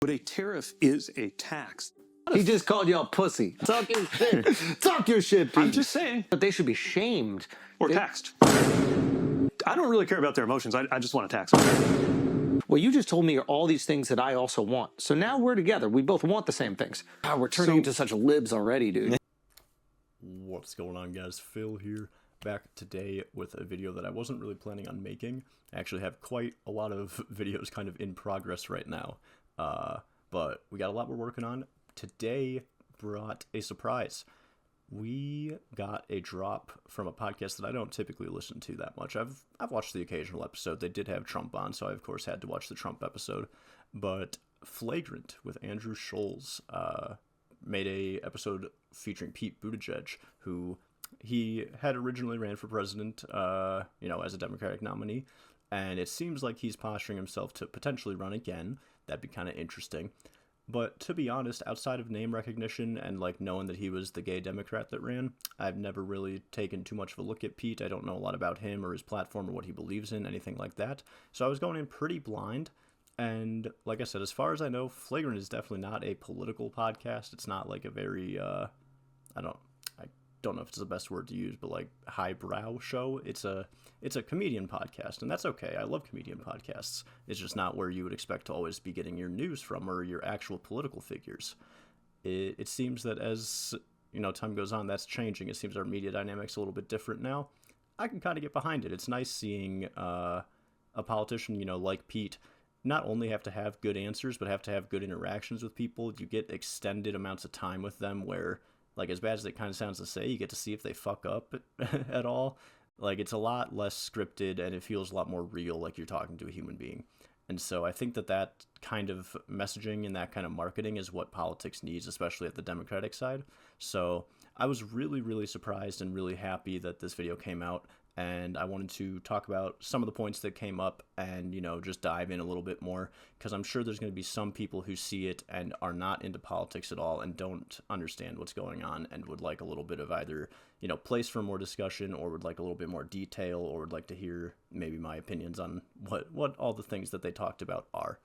But a tariff is a tax. He just called y'all pussy. Talk your shit. Talk your shit, Pete. I'm just saying. But they should be shamed. Or taxed. I don't really care about their emotions. I just want to tax them. Well, you just told me all these things that I also want. So now we're together. We both want the same things. Wow, we're turning into such libs already, dude. What's going on, guys? Phil here, back today with a video that I wasn't really planning on making. I actually have quite a lot of videos kind of in progress right now, but we got a lot we're working on. Today brought a surprise. We got a drop from a podcast that I don't typically listen to that much. I've watched the occasional episode. They did have Trump on, so I of course had to watch the Trump episode. But Flagrant with Andrew Schulz made a episode featuring Pete Buttigieg, who he had originally ran for president, as a Democratic nominee, and it seems like he's posturing himself to potentially run again. That'd be kind of interesting. But to be honest, outside of name recognition and like knowing that he was the gay Democrat that ran, I've never really taken too much of a look at Pete. I don't know a lot about him or his platform or what he believes in, anything like that. So I was going in pretty blind. And like I said, as far as I know, Flagrant is definitely not a political podcast. It's not like a very, I don't know if it's the best word to use, but like highbrow show. It's a comedian podcast, and that's okay. I love comedian podcasts. It's just not where you would expect to always be getting your news from or your actual political figures. It seems that as time goes on, that's changing. It seems our media dynamic's a little bit different now. I can kind of get behind it. It's nice seeing a politician, like Pete, not only have to have good answers, but have to have good interactions with people. You get extended amounts of time with them where, like, as bad as it kind of sounds to say, you get to see if they fuck up at all. Like, it's a lot less scripted, and it feels a lot more real, like you're talking to a human being. And so I think that kind of messaging and that kind of marketing is what politics needs, especially at the Democratic side. So I was really, really surprised and really happy that this video came out. And I wanted to talk about some of the points that came up and, just dive in a little bit more, because I'm sure there's going to be some people who see it and are not into politics at all and don't understand what's going on and would like a little bit of either, place for more discussion, or would like a little bit more detail, or would like to hear maybe my opinions on what all the things that they talked about are.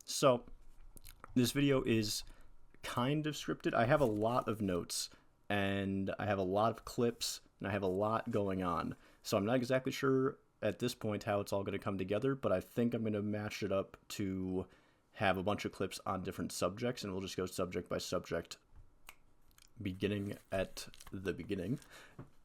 So this video is kind of scripted. I have a lot of notes and I have a lot of clips and I have a lot going on. So I'm not exactly sure at this point how it's all going to come together, but I think I'm going to match it up to have a bunch of clips on different subjects, and we'll just go subject by subject, beginning at the beginning.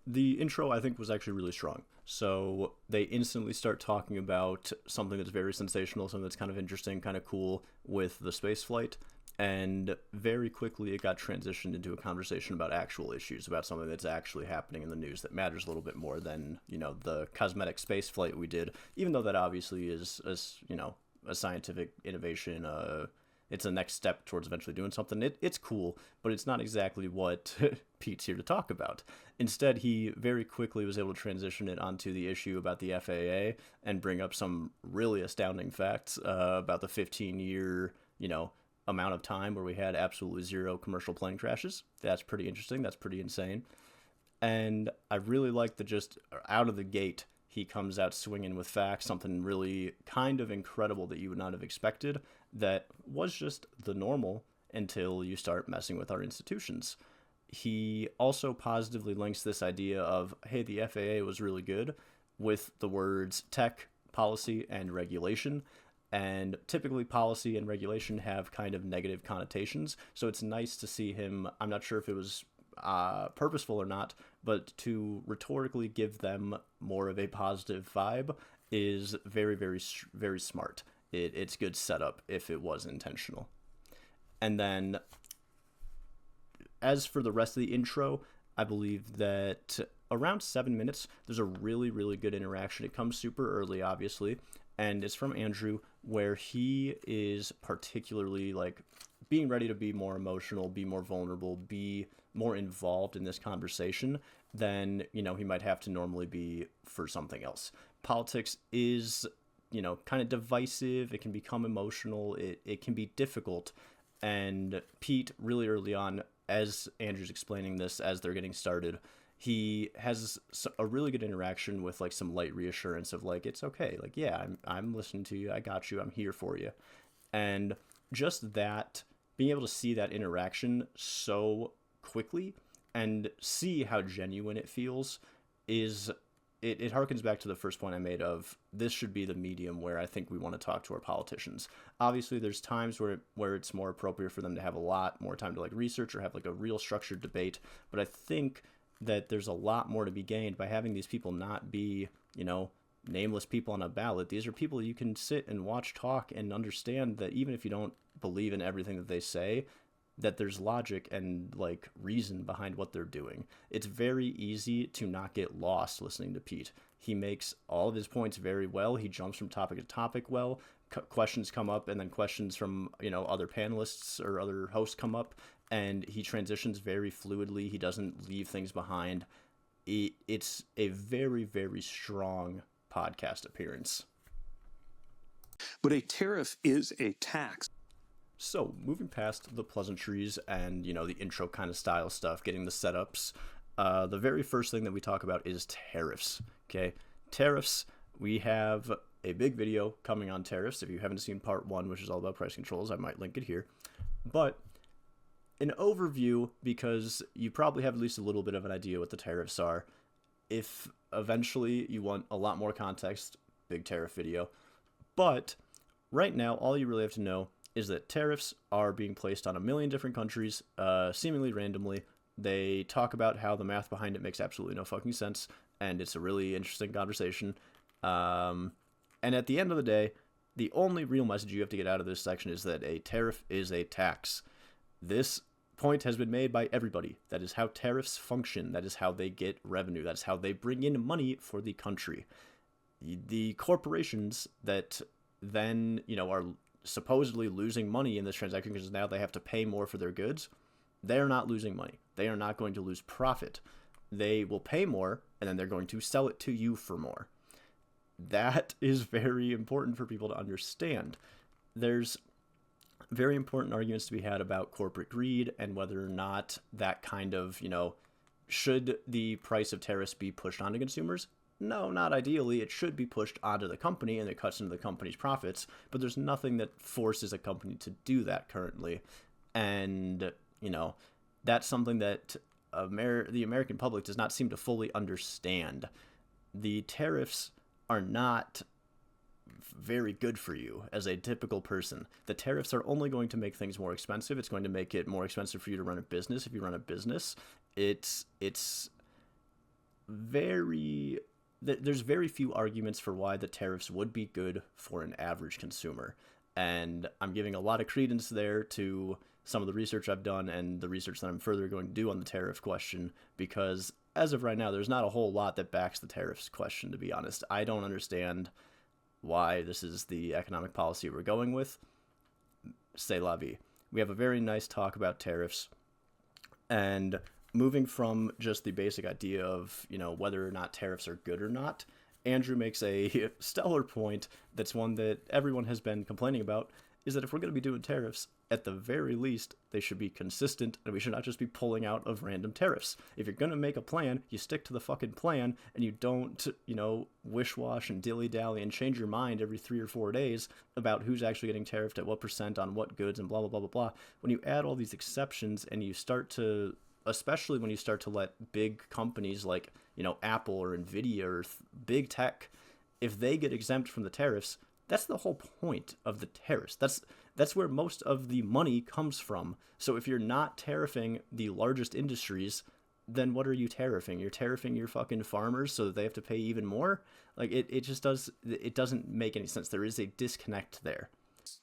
The intro, I think, was actually really strong. So they instantly start talking about something that's very sensational, something that's kind of interesting, kind of cool with the space flight. And very quickly it got transitioned into a conversation about actual issues, about something that's actually happening in the news that matters a little bit more than, the cosmetic space flight we did, even though that obviously is a scientific innovation. It's a next step towards eventually doing something. It's cool, but it's not exactly what Pete's here to talk about. Instead, he very quickly was able to transition it onto the issue about the FAA and bring up some really astounding facts about the 15-year, amount of time where we had absolutely zero commercial plane crashes. That's pretty interesting. That's pretty insane. And I really like that just out of the gate, he comes out swinging with facts, something really kind of incredible that you would not have expected, that was just the normal until you start messing with our institutions. He also positively links this idea of, hey, the FAA was really good, with the words tech, policy, and regulation. And typically policy and regulation have kind of negative connotations. So it's nice to see him, I'm not sure if it was purposeful or not, but to rhetorically give them more of a positive vibe is very, very, very smart. It's good setup if it was intentional. And then as for the rest of the intro, I believe that around 7 minutes, there's a really, really good interaction. It comes super early, obviously. And it's from Andrew, where he is particularly like being ready to be more emotional, be more vulnerable, be more involved in this conversation than, he might have to normally be for something else. Politics is, kind of divisive. It can become emotional. It can be difficult. And Pete, really early on, as Andrew's explaining this, as they're getting started, he has a really good interaction with like some light reassurance of like, it's okay. Like, yeah, I'm listening to you. I got you. I'm here for you. And just that, being able to see that interaction so quickly and see how genuine it feels is, it harkens back to the first point I made of this should be the medium where I think we want to talk to our politicians. Obviously, there's times where it's more appropriate for them to have a lot more time to like research or have like a real structured debate. But I think that there's a lot more to be gained by having these people not be, you know, nameless people on a ballot. These are people you can sit and watch talk and understand that even if you don't believe in everything that they say, that there's logic and like reason behind what they're doing. It's very easy to not get lost listening to Pete. He makes all of his points very well. He jumps from topic to topic well. Questions come up, and then questions from, you know, other panelists or other hosts come up, and he transitions very fluidly. He doesn't leave things behind. It's a very, very strong podcast appearance. But a tariff is a tax. So, moving past the pleasantries and, you know, the intro kind of style stuff, getting the setups, the very first thing that we talk about is tariffs, okay? Tariffs, we have a big video coming on tariffs. If you haven't seen part 1, which is all about price controls, I might link it here. But an overview, because you probably have at least a little bit of an idea what the tariffs are. If eventually you want a lot more context, big tariff video. But right now, all you really have to know is that tariffs are being placed on a million different countries, seemingly randomly. They talk about how the math behind it makes absolutely no fucking sense, and it's a really interesting conversation. And at the end of the day, the only real message you have to get out of this section is that a tariff is a tax. This point has been made by everybody. That is how tariffs function. That is how they get revenue. That is how they bring in money for the country. The corporations that then, you know, are supposedly losing money in this transaction because now they have to pay more for their goods, they're not losing money. They are not going to lose profit. They will pay more, and then they're going to sell it to you for more. That is very important for people to understand. There's very important arguments to be had about corporate greed and whether or not that kind of, you know, should the price of tariffs be pushed onto consumers? No, not ideally. It should be pushed onto the company, and it cuts into the company's profits, but there's nothing that forces a company to do that currently. And, you know, that's something that the American public does not seem to fully understand. The tariffs are not very good for you as a typical person. The tariffs are only going to make things more expensive. It's going to make it more expensive for you to run a business. If you run a business, it's very... There's very few arguments for why the tariffs would be good for an average consumer. And I'm giving a lot of credence there to some of the research I've done and the research that I'm further going to do on the tariff question, because as of right now, there's not a whole lot that backs the tariffs question, to be honest. I don't understand why this is the economic policy we're going with. C'est la vie. We have a very nice talk about tariffs, and moving from just the basic idea of, you know, whether or not tariffs are good or not, Andrew makes a stellar point that's one that everyone has been complaining about, is that if we're going to be doing tariffs, at the very least, they should be consistent, and we should not just be pulling out of random tariffs. If you're going to make a plan, you stick to the fucking plan, and you don't, you know, wish-wash and dilly-dally and change your mind every 3 or 4 days about who's actually getting tariffed at what percent on what goods and blah, blah, blah, blah, blah. When you add all these exceptions and you start to, especially when you start to let big companies like, you know, Apple or Nvidia or big tech, if they get exempt from the tariffs, that's the whole point of the tariffs. That's where most of the money comes from. So if you're not tariffing the largest industries, then what are you tariffing? You're tariffing your fucking farmers so that they have to pay even more? Like, it just doesn't make any sense. There is a disconnect there.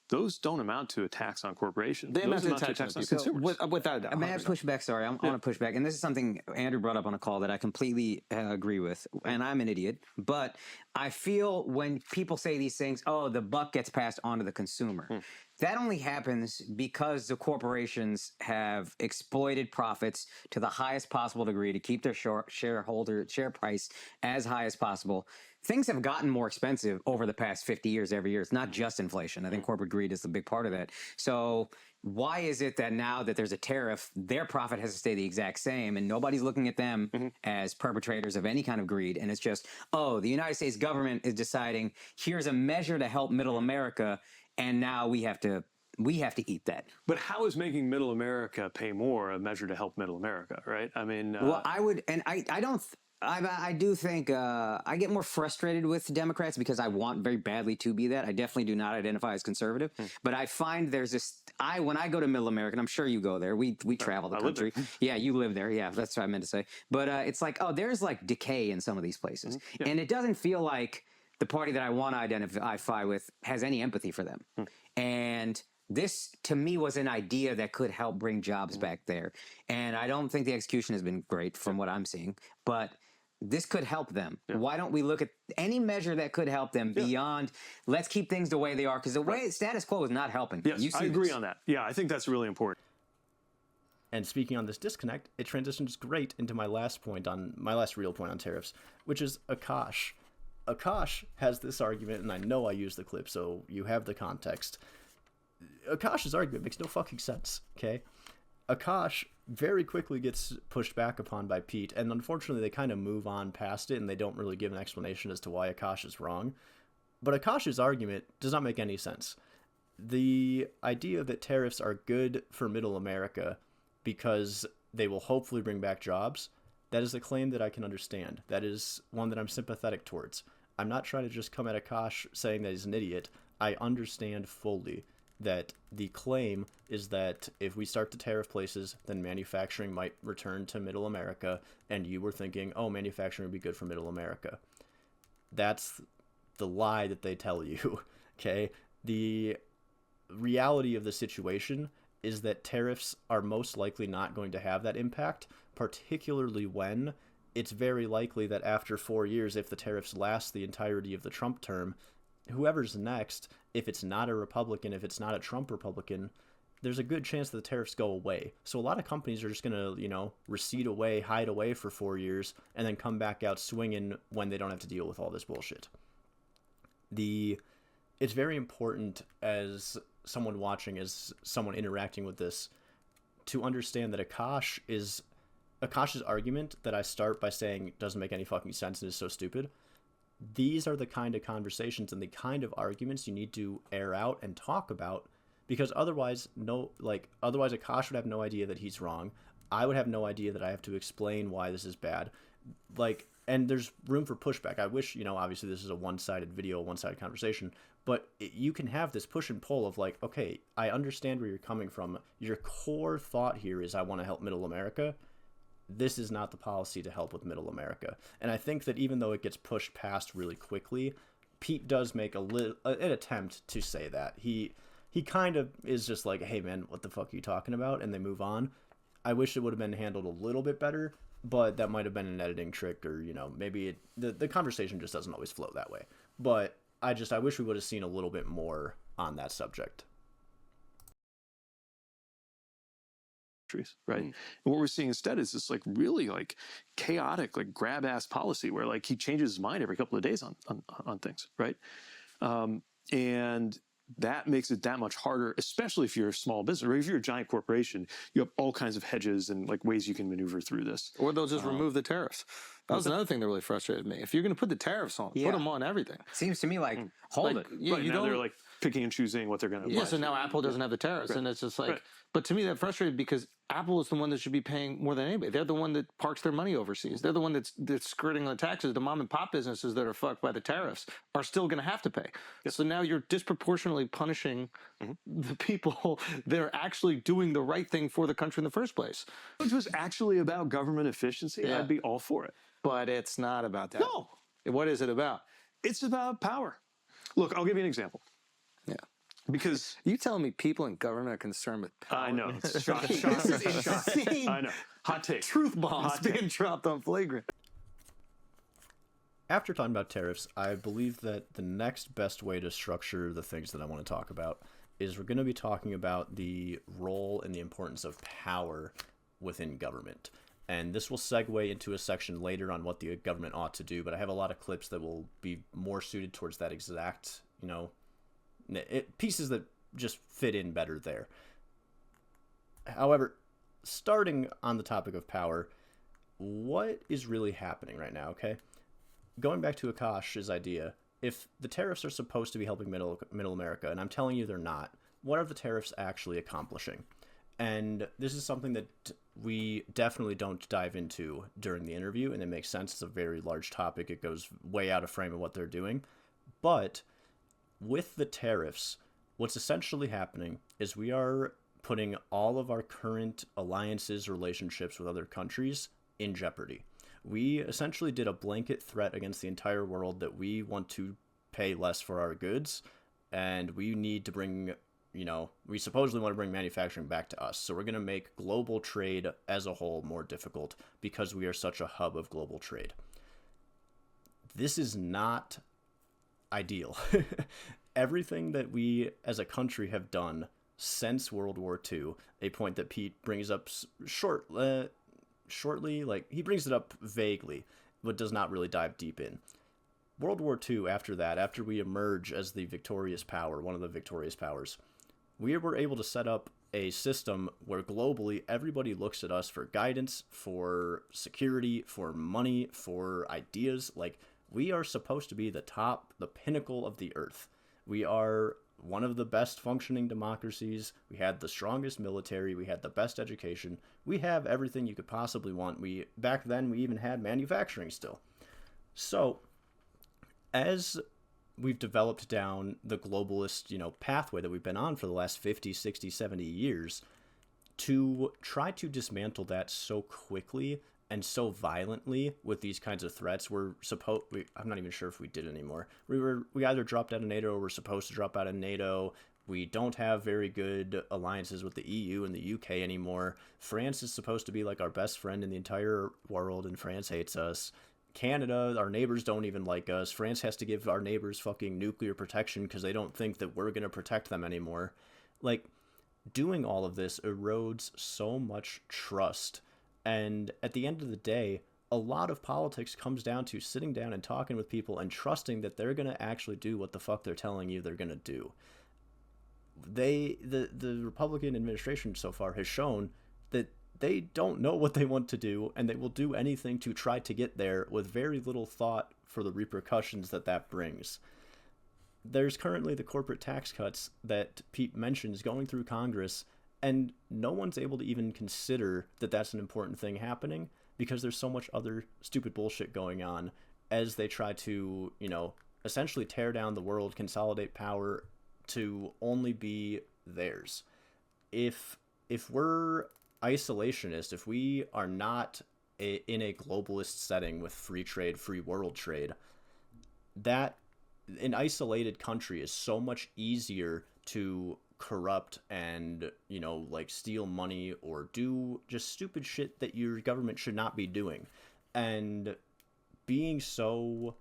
Those don't amount to a tax on corporations. They Those amount to a tax on so consumers. without a doubt. I may have to push back. Sorry, I want to push back. And this is something Andrew brought up on a call that I completely agree with. And I'm an idiot. But I feel when people say these things, oh, the buck gets passed on to the consumer. That only happens because the corporations have exploited profits to the highest possible degree to keep their share price as high as possible. Things have gotten more expensive over the past 50 years, every year. It's not just inflation. I think corporate greed is a big part of that. So why is it that now that there's a tariff, their profit has to stay the exact same and nobody's looking at them as perpetrators of any kind of greed? And it's just, oh, the United States government is deciding here's a measure to help middle America, and now we have to we have to eat that. But how is making middle America pay more a measure to help middle America, right? I mean, Well, I would, and I don't. I do think I get more frustrated with Democrats because I want very badly to be that. I definitely do not identify as conservative, but I find there's this. When I go to Middle America, and I'm sure you go there. We travel the country. Yeah, you live there. Yeah, that's what I meant to say. But it's like, oh, there's like decay in some of these places, and it doesn't feel like the party that I want to identify with has any empathy for them. And this, to me, was an idea that could help bring jobs back there. And I don't think the execution has been great from what I'm seeing, but this could help them. Why don't we look at any measure that could help them beyond let's keep things the way they are? Because the way status quo is not helping. Yes, I agree on that. Yeah, I think that's really important. And speaking on this disconnect, it transitions great into my last real point on tariffs, which is Akash. Akash has this argument, and I know I use the clip, so you have the context. Akash's argument makes no fucking sense, okay? Akash very quickly gets pushed back upon by Pete, and unfortunately they kind of move on past it, and they don't really give an explanation as to why Akash is wrong. But Akash's argument does not make any sense. The idea that tariffs are good for middle America because they will hopefully bring back jobs, that is a claim that I can understand. That is one that I'm sympathetic towards. I'm not trying to just come at Akash saying that he's an idiot. I understand fully that the claim is that if we start to tariff places, then manufacturing might return to middle America, and you were thinking, oh, manufacturing would be good for middle America. That's the lie that they tell you, okay? The reality of the situation is that tariffs are most likely not going to have that impact, particularly when it's very likely that after 4 years, if the tariffs last the entirety of the Trump term, whoever's next, if it's not a Republican, if it's not a Trump Republican, there's a good chance that the tariffs go away. So a lot of companies are just going to, recede away, hide away for 4 years, and then come back out swinging when they don't have to deal with all this bullshit. It's very important as someone watching, as someone interacting with this, to understand that Akash's argument that I start by saying doesn't make any fucking sense and is so stupid. These are the kind of conversations and the kind of arguments you need to air out and talk about, because otherwise Akash would have no idea that he's wrong. I would have no idea that I have to explain why this is bad. And there's room for pushback. I wish, obviously this is a one-sided video, one-sided conversation, but you can have this push and pull of like, okay, I understand where you're coming from. Your core thought here is I want to help middle America. This is not the policy to help with middle America. And I think that even though it gets pushed past really quickly, Pete does make an attempt to say that. He kind of is just like, hey man, what the fuck are you talking about? And they move on. I wish it would have been handled a little bit better, but that might have been an editing trick, or, maybe the conversation just doesn't always flow that way. But I wish we would have seen a little bit more on that subject. Right. And what we're seeing instead is this really chaotic, grab ass policy where he changes his mind every couple of days on things. Right. And that makes it that much harder, especially if you're a small business, or if you're a giant corporation. You have all kinds of hedges and ways you can maneuver through this. Or they'll just remove the tariffs. That was another thing that really frustrated me. If you're going to put the tariffs on, put them on everything. Seems to me hold it. Yeah, right, you now don't. They're picking and choosing what they're going to. Yeah, so now Apple doesn't have the tariffs, and it's just But to me, that frustrated because Apple is the one that should be paying more than anybody. They're the one that parks their money overseas. They're the one that's skirting the taxes. The mom and pop businesses that are fucked by the tariffs are still going to have to pay. So now you're disproportionately punishing the people that are actually doing the right thing for the country in the first place. If it was actually about government efficiency, I'd be all for it. But it's not about that. No. What is it about? It's about power. Look, I'll give you an example. Yeah. Because you telling me people in government are concerned with power? I know. It's shocking. This is insane. I know. Hot take. Truth bombs being dropped on Flagrant. After talking about tariffs, I believe that the next best way to structure the things that I want to talk about is we're going to be talking about the role and the importance of power within government. And this will segue into a section later on what the government ought to do, but I have a lot of clips that will be more suited towards that exact, pieces that just fit in better there. However, starting on the topic of power, what is really happening right now, okay? Going back to Akash's idea, if the tariffs are supposed to be helping middle America, and I'm telling you they're not, what are the tariffs actually accomplishing? And this is something that we definitely don't dive into during the interview, and it makes sense. It's a very large topic. It goes way out of frame of what they're doing. But with the tariffs, what's essentially happening is we are putting all of our current alliances, relationships with other countries in jeopardy. We essentially did a blanket threat against the entire world that we want to pay less for our goods, and we need to bring, we supposedly want to bring manufacturing back to us. So we're going to make global trade as a whole more difficult because we are such a hub of global trade. This is not ideal. Everything that we as a country have done since World War II, a point that Pete brings up shortly, like he brings it up vaguely, but does not really dive deep in. World War II, after we emerge as the victorious power, one of the victorious powers, we were able to set up a system where globally everybody looks at us for guidance, for security, for money, for ideas. Like, we are supposed to be the pinnacle of the earth. We are one of the best functioning democracies. We had the strongest military. We had the best education. We have everything you could possibly want. Back then, we even had manufacturing still. So, as we've developed down the globalist, pathway that we've been on for the last 50, 60, 70 years, to try to dismantle that so quickly and so violently with these kinds of threats, I'm not even sure if we did anymore. We either dropped out of NATO or we're supposed to drop out of NATO. We don't have very good alliances with the EU and the UK anymore. France is supposed to be like our best friend in the entire world, and France hates us. Canada, our neighbors don't even like us. France has to give our neighbors fucking nuclear protection because they don't think that we're going to protect them anymore. Like, doing all of this erodes so much trust. And at the end of the day, a lot of politics comes down to sitting down and talking with people and trusting that they're going to actually do what the fuck they're telling you they're going to do. The Republican administration so far has shown that they don't know what they want to do, and they will do anything to try to get there with very little thought for the repercussions that brings. There's currently the corporate tax cuts that Pete mentions going through Congress, and no one's able to even consider that that's an important thing happening because there's so much other stupid bullshit going on as they try to, essentially tear down the world, consolidate power to only be theirs. If we're isolationist, if we are not in a globalist setting with free trade, free world trade, that an isolated country is so much easier to corrupt and, steal money or do just stupid shit that your government should not be doing. And being so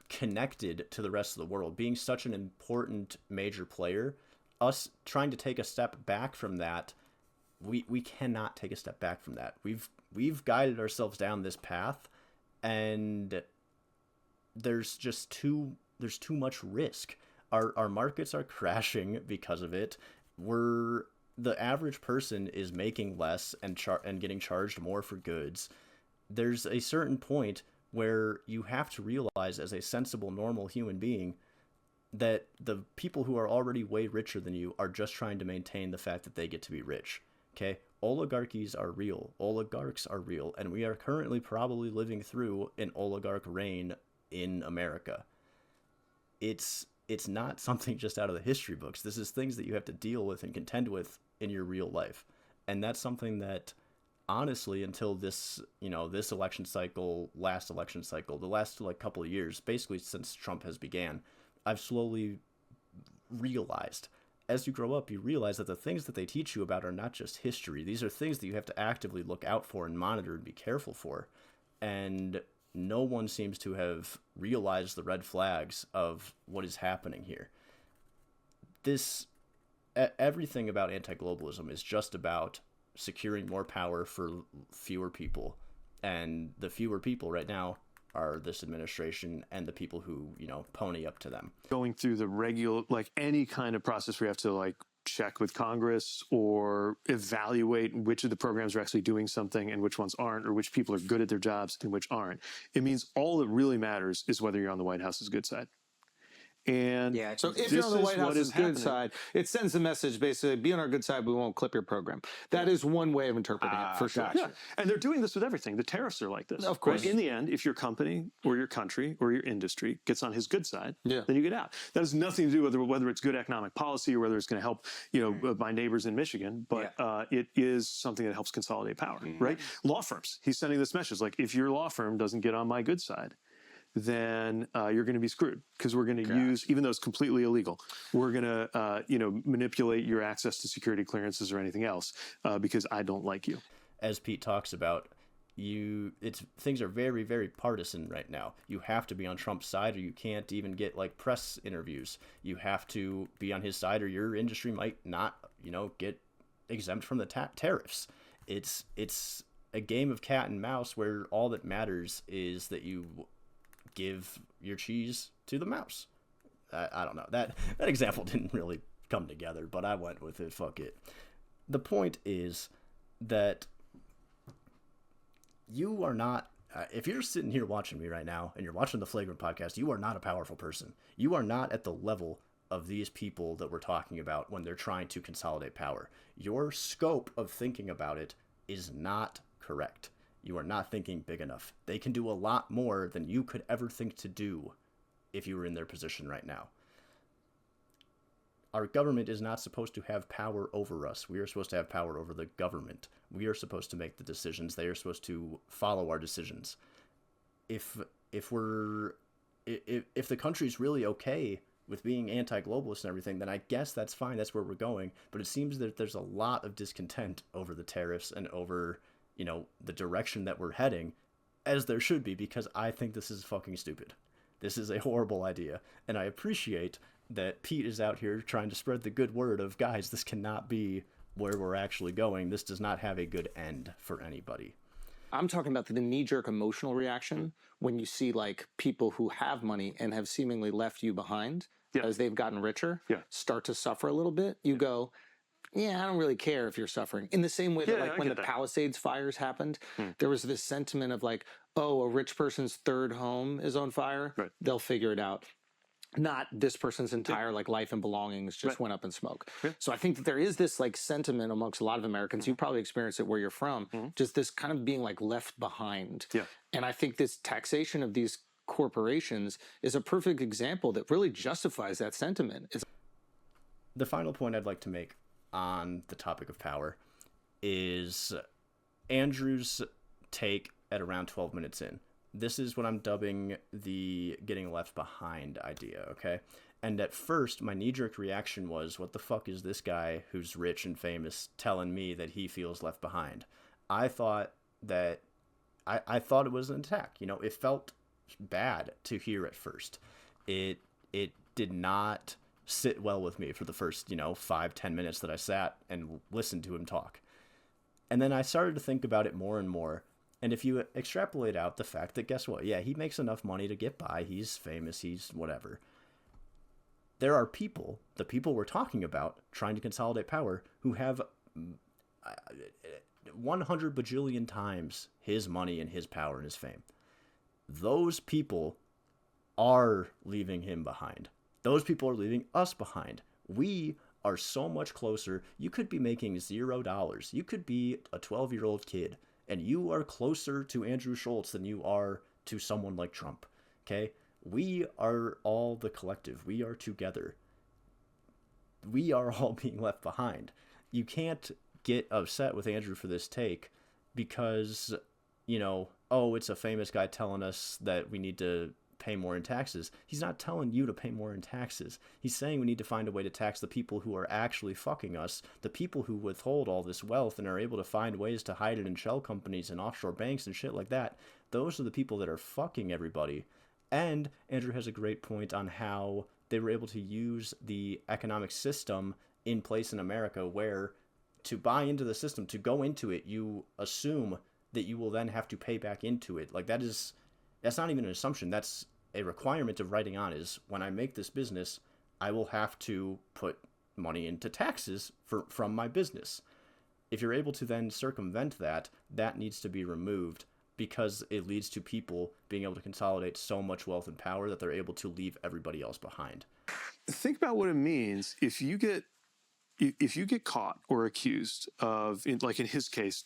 connected to the rest of the world, being such an important major player, us trying to take a step back from that, we cannot take a step back from that. We've guided ourselves down this path, and there's too much risk. Our markets are crashing because of it. The average person is making less and getting charged more for goods. There's a certain point where you have to realize as a sensible, normal human being that the people who are already way richer than you are just trying to maintain the fact that they get to be rich. Okay? Oligarchies are real. Oligarchs are real. And we are currently probably living through an oligarch reign in America. It's not something just out of the history books. This is things that you have to deal with and contend with in your real life. And that's something that, honestly, until this election cycle, the last couple of years, basically since Trump has began, I've slowly realized. As you grow up, you realize that the things that they teach you about are not just history. These are things that you have to actively look out for and monitor and be careful for. And no one seems to have realized the red flags of what is happening here. Everything about anti-globalism is just about securing more power for fewer people. And the fewer people right now are this administration and the people who, pony up to them. Going through the regular, any kind of process where you have to check with Congress or evaluate which of the programs are actually doing something and which ones aren't, or which people are good at their jobs and which aren't. It means all that really matters is whether you're on the White House's good side. And Yeah. So if this you're on the is White what House's is good happening. side, it sends a message basically: be on our good side, we won't clip your program. That is one way of interpreting it for sure. Yeah, and they're doing this with everything. The tariffs are like this. Of course. Right? In the end, if your company or your country or your industry gets on his good side, Yeah. then you get out. That has nothing to do with whether it's good economic policy or whether it's going to help, my neighbors in Michigan. But it is something that helps consolidate power, right? Law firms. He's sending this message like, if your law firm doesn't get on my good side, then you're going to be screwed because we're going to use, even though it's completely illegal, we're going to, manipulate your access to security clearances or anything else because I don't like you. As Pete talks about, things are very, very partisan right now. You have to be on Trump's side or you can't even get like press interviews. You have to be on his side or your industry might not, get exempt from the tariffs. It's a game of cat and mouse where all that matters is that you give your cheese to the mouse. I don't know. That example didn't really come together, but I went with it. Fuck it. The point is that you are not, if you're sitting here watching me right now and you're watching the Flagrant podcast, you are not a powerful person. You are not at the level of these people that we're talking about when they're trying to consolidate power. Your scope of thinking about it is not correct. You are not thinking big enough. They can do a lot more than you could ever think to do if you were in their position right now. Our government is not supposed to have power over us. We are supposed to have power over the government. We are supposed to make the decisions. They are supposed to follow our decisions. If the country's really okay with being anti-globalist and everything, then I guess that's fine. That's where we're going. But it seems that there's a lot of discontent over the tariffs and over, the direction that we're heading, as there should be, because I think this is fucking stupid. This is a horrible idea. And I appreciate that Pete is out here trying to spread the good word of, guys, this cannot be where we're actually going. This does not have a good end for anybody. I'm talking about the knee-jerk emotional reaction when you see like people who have money and have seemingly left you behind as they've gotten richer start to suffer a little bit. You go, yeah, I don't really care if you're suffering. In the same way that like when the Palisades fires happened, there was this sentiment of like, oh, a rich person's third home is on fire. Right. They'll figure it out. Not this person's entire like life and belongings just went up in smoke. So I think that there is this like sentiment amongst a lot of Americans. You probably experience it where you're from, just this kind of being like left behind. And I think this taxation of these corporations is a perfect example that really justifies that sentiment. The final point I'd like to make on the topic of power is Andrew's take at around 12 minutes in. This is what I'm dubbing the getting left behind idea, okay? And at first, my knee-jerk reaction was, what the fuck is this guy who's rich and famous telling me that he feels left behind? I thought that, I thought it was an attack. It felt bad to hear at first. It did not sit well with me for the first, 5-10 minutes that I sat and listened to him talk. And then I started to think about it more and more. And if you extrapolate out the fact that, guess what? Yeah, he makes enough money to get by. He's famous. He's whatever. There are people, the people we're talking about, trying to consolidate power, who have 100 bajillion times his money and his power and his fame. Those people are leaving him behind. Those people are leaving us behind. We are so much closer. You could be making $0. You could be a 12-year-old kid, and you are closer to Andrew Schulz than you are to someone like Trump, okay? We are all the collective. We are together. We are all being left behind. You can't get upset with Andrew for this take because, it's a famous guy telling us that we need to pay more in taxes. He's not telling you to pay more in taxes. He's saying we need to find a way to tax the people who are actually fucking us, the people who withhold all this wealth and are able to find ways to hide it in shell companies and offshore banks and shit like that. Those are the people that are fucking everybody. And Andrew has a great point on how they were able to use the economic system in place in America where to buy into the system, to go into it, you assume that you will then have to pay back into it. Like that's not even an assumption. That's a requirement of writing on is when I make this business, I will have to put money into taxes from my business. If you're able to then circumvent that, that needs to be removed. because it leads to people being able to consolidate so much wealth and power that they're able to leave everybody else behind. Think about what it means if you get caught or accused of, like in his case,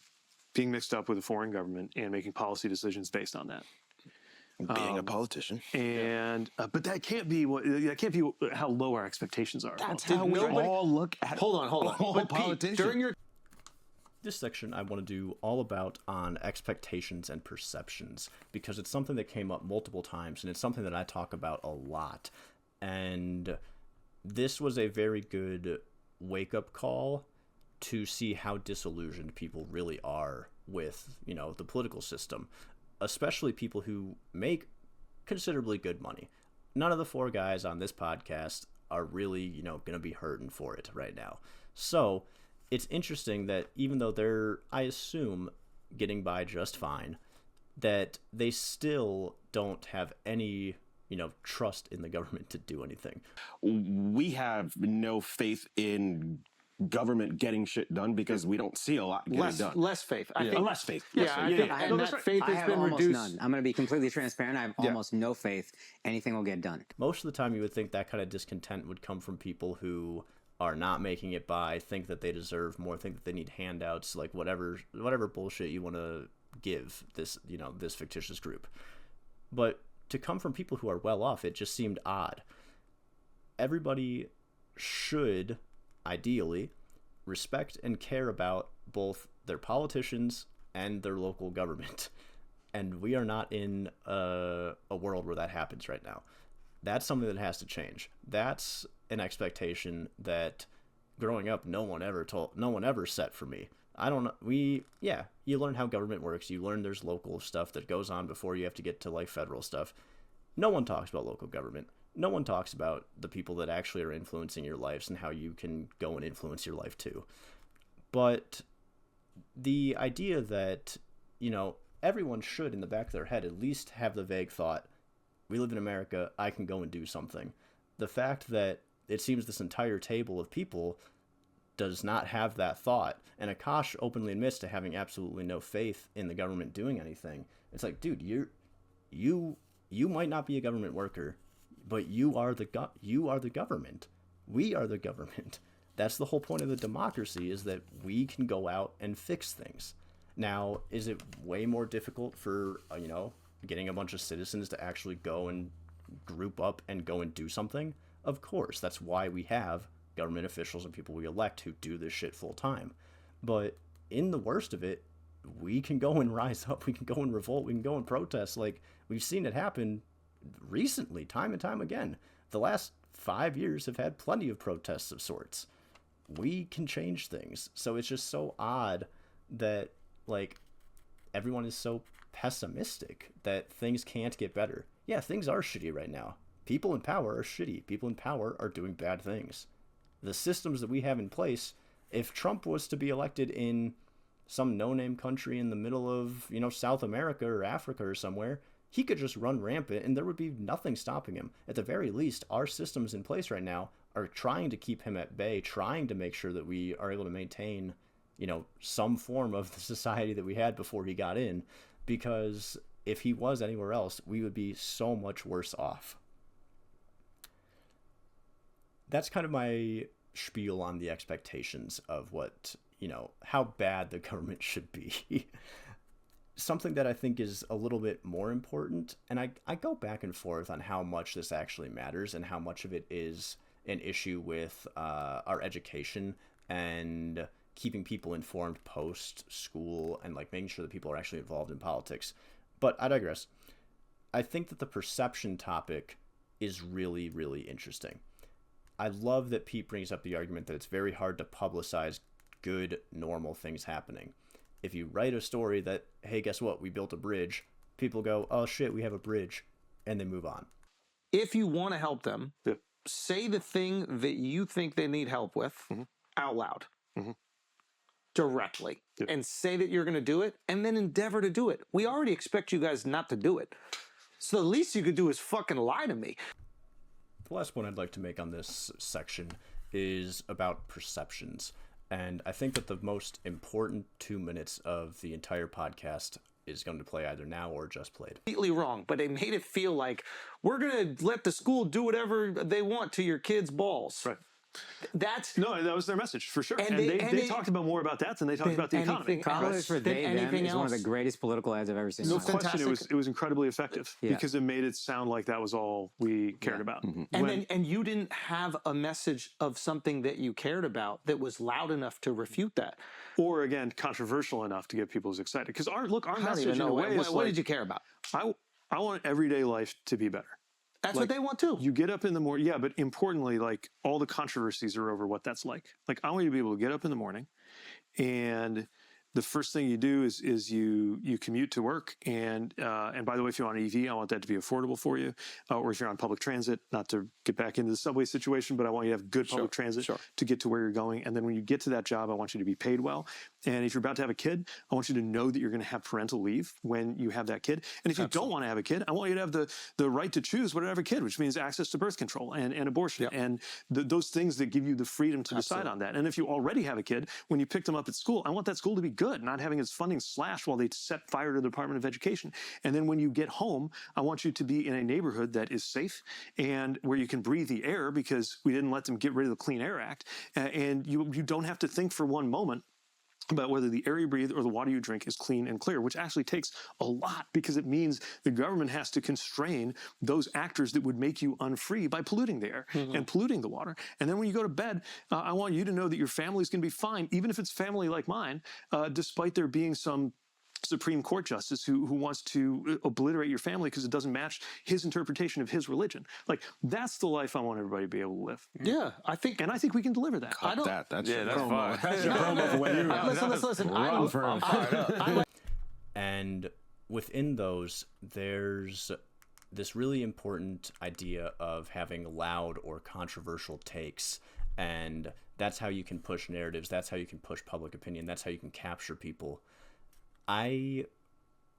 being mixed up with a foreign government and making policy decisions based on that. Being a politician. And but that can't be how low our expectations are. That's how we all look at Hold on. all But Pete, politicians. during your This section I want to do all about on expectations and perceptions, because it's something that came up multiple times and it's something that I talk about a lot. And this was a very good wake-up call to see how disillusioned people really are with, the political system, especially people who make considerably good money. None of the four guys on this podcast are really, going to be hurting for it right now. So it's interesting that even though they're, I assume, getting by just fine, that they still don't have any, trust in the government to do anything. We have no faith in government getting shit done because we don't see a lot getting done. less faith. I think Less faith. Yeah, I think and that faith I has have been almost reduced. none. I'm going to be completely transparent. I have almost no faith anything will get done. Most of the time you would think that kind of discontent would come from people who are not making it by, think that they deserve more, think that they need handouts, like whatever bullshit you want to give this, this fictitious group. But to come from people who are well off, it just seemed odd. Everybody should, ideally, respect and care about both their politicians and their local government. And we are not in a world where that happens right now. That's something that has to change. That's an expectation that growing up no one ever set for me. I don't know. You learn how government works. You learn there's local stuff that goes on before you have to get to like federal stuff. No one talks about local government. No one talks about the people that actually are influencing your lives and how you can go and influence your life too. But the idea that, everyone should in the back of their head at least have the vague thought, we live in America, I can go and do something. The fact that it seems this entire table of people does not have that thought, and Akash openly admits to having absolutely no faith in the government doing anything. It's like, dude, you might not be a government worker, but you are the government. We are the government. That's the whole point of the democracy, is that we can go out and fix things. Now, is it way more difficult for, getting a bunch of citizens to actually go and group up and go and do something? Of course, that's why we have government officials and people we elect who do this shit full time. But in the worst of it, we can go and rise up, we can go and revolt, we can go and protest. Like, we've seen it happen recently, time and time again. The last 5 years have had plenty of protests of sorts. We can change things. So it's just so odd that, like, everyone is so pessimistic that things can't get better. Yeah, things are shitty right now. People in power are shitty. People in power are doing bad things. The systems that we have in place, if Trump was to be elected in some no-name country in the middle of, South America or Africa or somewhere, he could just run rampant and there would be nothing stopping him. At the very least, our systems in place right now are trying to keep him at bay, trying to make sure that we are able to maintain, some form of the society that we had before he got in, because if he was anywhere else, we would be so much worse off. That's kind of my spiel on the expectations of what, how bad the government should be. Something that I think is a little bit more important, and I go back and forth on how much this actually matters and how much of it is an issue with our education and keeping people informed post-school and like making sure that people are actually involved in politics. But I digress. I think that the perception topic is really, really interesting. I love that Pete brings up the argument that it's very hard to publicize good, normal things happening. If you write a story that, hey, guess what, we built a bridge, people go, oh shit, we have a bridge, and they move on. If you want to help them, say the thing that you think they need help with out loud, directly, and say that you're going to do it, and then endeavor to do it. We already expect you guys not to do it. So the least you could do is fucking lie to me. The last point I'd like to make on this section is about perceptions. And I think that the most important 2 minutes of the entire podcast is going to play either now or just played. Completely wrong, but they made it feel like we're going to let the school do whatever they want to your kids' balls. Right. That's No, that was their message for sure. And, they- they talked about more about that than they talked about the economy. anything College else. for Than they them anything is one of the else. greatest political ads I've ever seen. No in my life. question, it was incredibly effective because it made it sound like that was all we cared about. And you didn't have a message of something that you cared about that was loud enough to refute that. Or again, controversial enough to get people as excited. Because our I don't message even in know. a way is What like, did you care about? I want everyday life to be better. That's what they want too. You get up in the morning, yeah, but importantly, like all the controversies are over what that's like. Like I want you to be able to get up in the morning, and the first thing you do is you commute to work, and by the way, if you're on an EV, I want that to be affordable for you, or if you're on public transit, not to get back into the subway situation, but I want you to have good public transit to get to where you're going, and then when you get to that job, I want you to be paid well, and if you're about to have a kid, I want you to know that you're going to have parental leave when you have that kid, and if you don't want to have a kid, I want you to have the right to choose whether to have a kid, which means access to birth control and abortion, and those things that give you the freedom to decide on that, and if you already have a kid, when you pick them up at school, I want that school to be good, not having its funding slashed while they set fire to the Department of Education. And then when you get home, I want you to be in a neighborhood that is safe and where you can breathe the air because we didn't let them get rid of the Clean Air Act. And you don't have to think for one moment about whether the air you breathe or the water you drink is clean and clear, which actually takes a lot because it means the government has to constrain those actors that would make you unfree by polluting the air and polluting the water. And then when you go to bed, I want you to know that your family's going to be fine, even if it's family like mine, despite there being some Supreme Court justice who wants to obliterate your family because it doesn't match his interpretation of his religion. Like that's the life I want everybody to be able to live. Yeah, I think we can deliver that. Cut that. That's Yeah, that's fine. That's your promo for when you listen. run for him. And within those, there's this really important idea of having loud or controversial takes. And that's how you can push narratives. That's how you can push public opinion. That's how you can capture people. I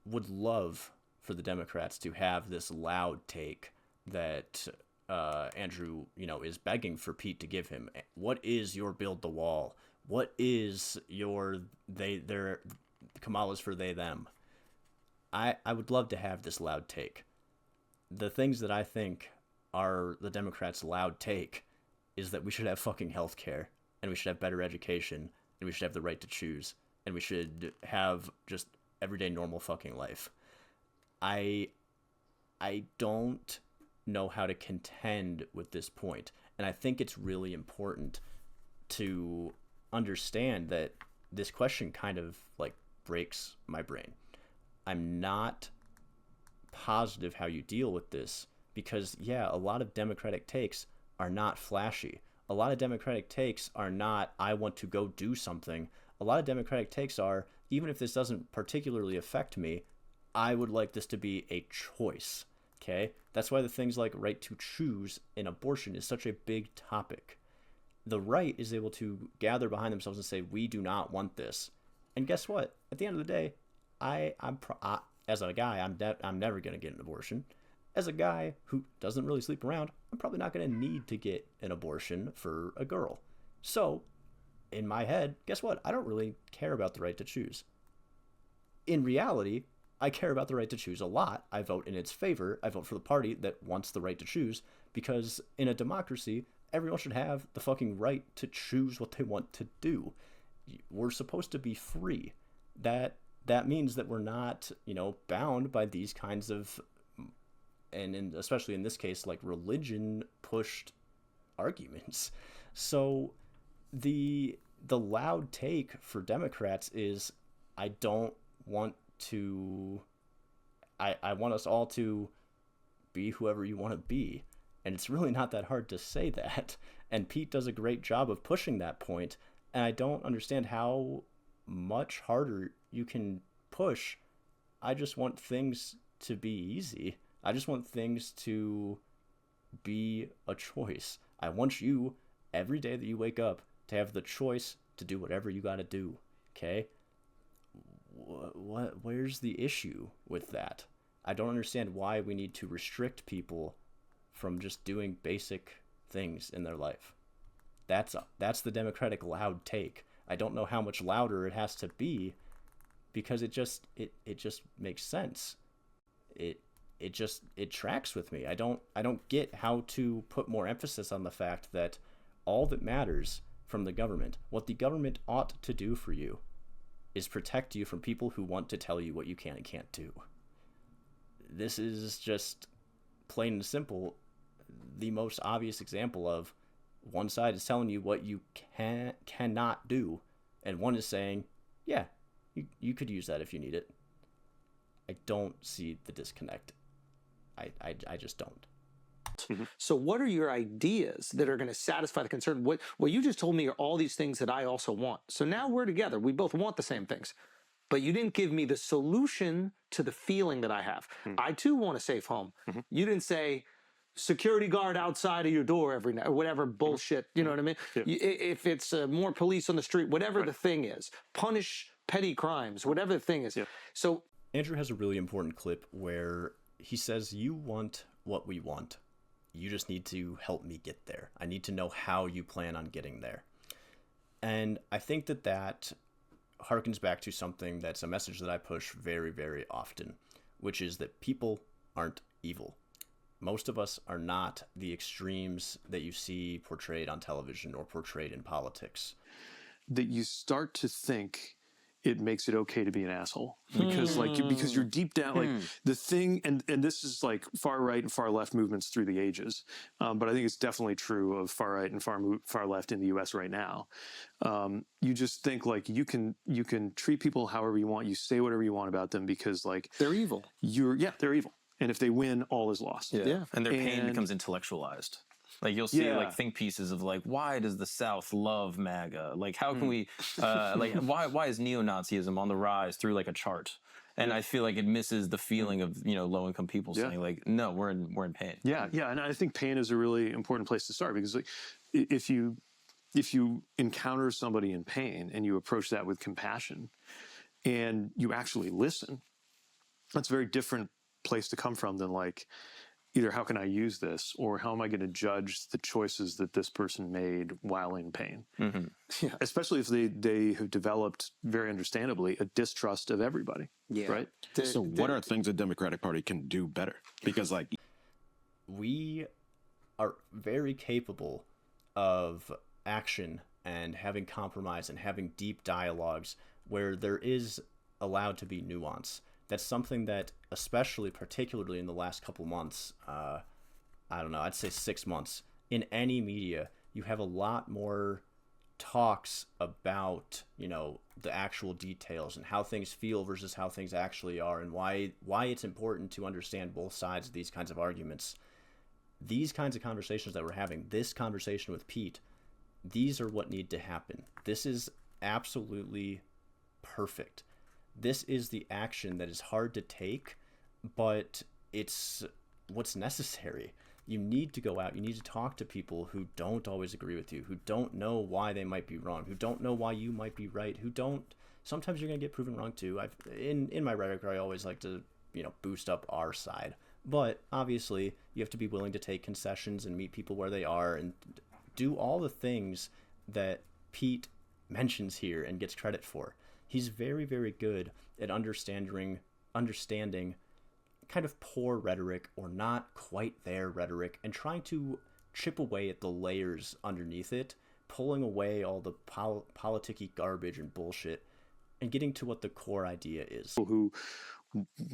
would love for the Democrats to have this loud take that Andrew, is begging for Pete to give him. What is your build the wall? What is your their Kamala's for they them? I would love to have this loud take. The things that I think are the Democrats' loud take is that we should have fucking healthcare, and we should have better education, and we should have the right to choose, and we should have just everyday normal fucking life. I don't know how to contend with this point, and I think it's really important to understand that this question kind of like breaks my brain. I'm not positive how you deal with this because, yeah, a lot of Democratic takes are not flashy. A lot of Democratic takes are not, I want to go do something. A lot of Democratic takes are, even if this doesn't particularly affect me, I would like this to be a choice, okay? That's why the things like right to choose and abortion is such a big topic. The right is able to gather behind themselves and say, we do not want this. And guess what? At the end of the day, as a guy, I'm never going to get an abortion. As a guy who doesn't really sleep around, I'm probably not going to need to get an abortion for a girl. So, in my head, guess what? I don't really care about the right to choose. In reality, I care about the right to choose a lot. I vote in its favor. I vote for the party that wants the right to choose because in a democracy, everyone should have the fucking right to choose what they want to do. We're supposed to be free. That means that we're not, bound by these kinds of, and especially in this case, like religion-pushed arguments. So the loud take for Democrats is, I don't want to, I want us all to be whoever you want to be. And it's really not that hard to say that. And Pete does a great job of pushing that point. And I don't understand how much harder you can push. I just want things to be easy. I just want things to be a choice. I want you, every day that you wake up, to have the choice to do whatever you got to do. Okay? Where's the issue with that? I don't understand why we need to restrict people from just doing basic things in their life. That's the Democratic loud take. I don't know how much louder it has to be because it just makes sense. It tracks with me. I don't get how to put more emphasis on the fact that all that matters from the government, what the government ought to do for you, is protect you from people who want to tell you what you can and can't do. This is just plain and simple the most obvious example of one side is telling you what you cannot do, and one is saying, yeah, you could use that if you need it. I don't see the disconnect. I just don't. So what are your ideas that are going to satisfy the concern? What you just told me are all these things that I also want. So now we're together. We both want the same things. But you didn't give me the solution to the feeling that I have. I too want a safe home. You didn't say security guard outside of your door every night or whatever bullshit. You know what I mean? Yeah. If it's more police on the street, whatever the thing is, punish petty crimes, whatever the thing is. Yeah. So Andrew has a really important clip where he says, you want what we want. You just need to help me get there. I need to know how you plan on getting there. And I think that harkens back to something that's a message that I push very, very often, which is that people aren't evil. Most of us are not the extremes that you see portrayed on television or portrayed in politics. That you start to think it makes it okay to be an asshole because because you're deep down like the thing, and this is like far right and far left movements through the ages, but I think it's definitely true of far right and far left in the U.S. right now. You just think like you can treat people however you want, you say whatever you want about them because like they're evil. They're evil, and if they win, all is lost. Yeah. And their pain becomes intellectualized. Like you'll see like think pieces of like, why does the South love MAGA? Like how can we like why is neo-Nazism on the rise through like a chart? And I feel like it misses the feeling of, low income people saying like, no, we're in pain. Yeah, and I think pain is a really important place to start because like if you encounter somebody in pain and you approach that with compassion and you actually listen, that's a very different place to come from than like either how can I use this or how am I going to judge the choices that this person made while in pain? Yeah. Especially if they have developed, very understandably, a distrust of everybody. Yeah. Right? So what are things the Democratic Party can do better? Because like we are very capable of action and having compromise and having deep dialogues where there is allowed to be nuance. That's something that, especially particularly in the last couple months, I don't know, I'd say 6 months, in any media, you have a lot more talks about, the actual details and how things feel versus how things actually are and why it's important to understand both sides of these kinds of arguments. These kinds of conversations that we're having, this conversation with Pete, these are what need to happen. This is absolutely perfect. This is the action that is hard to take, but it's what's necessary. You need to go out. You need to talk to people who don't always agree with you, who don't know why they might be wrong, who don't know why you might be right, who don't. Sometimes you're going to get proven wrong too. In my rhetoric, I always like to, boost up our side. But obviously, you have to be willing to take concessions and meet people where they are and do all the things that Pete mentions here and gets credit for. He's very, very good at understanding kind of poor rhetoric or not quite there rhetoric and trying to chip away at the layers underneath it, pulling away all the politicky garbage and bullshit and getting to what the core idea is. Who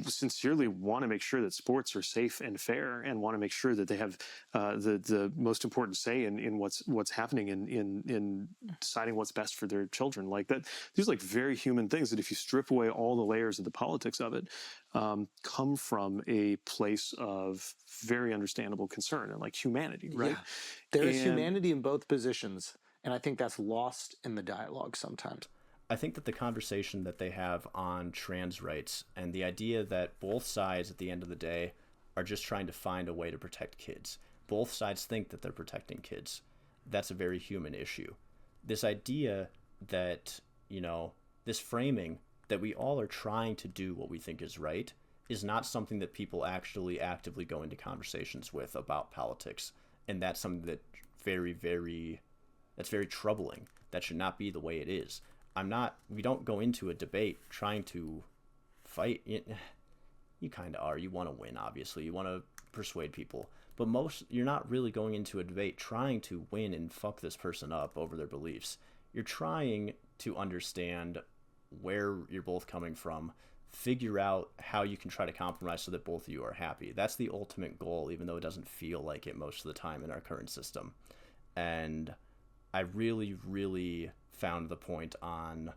sincerely want to make sure that sports are safe and fair and want to make sure that they have the most important say in what's happening in deciding what's best for their children. Like that, these are like very human things that if you strip away all the layers of the politics of it, come from a place of very understandable concern and like humanity, right? Yeah. There is humanity in both positions, and I think that's lost in the dialogue sometimes. I think that the conversation that they have on trans rights and the idea that both sides at the end of the day are just trying to find a way to protect kids. Both sides think that they're protecting kids. That's a very human issue. This idea that, this framing that we all are trying to do what we think is right is not something that people actually actively go into conversations with about politics. And that's something that that's very troubling. That should not be the way it is. we don't go into a debate trying to fight. You kind of are. You want to win, obviously. You want to persuade people. But you're not really going into a debate trying to win and fuck this person up over their beliefs. You're trying to understand where you're both coming from, figure out how you can try to compromise so that both of you are happy. That's the ultimate goal, even though it doesn't feel like it most of the time in our current system. And I really, really found the point on,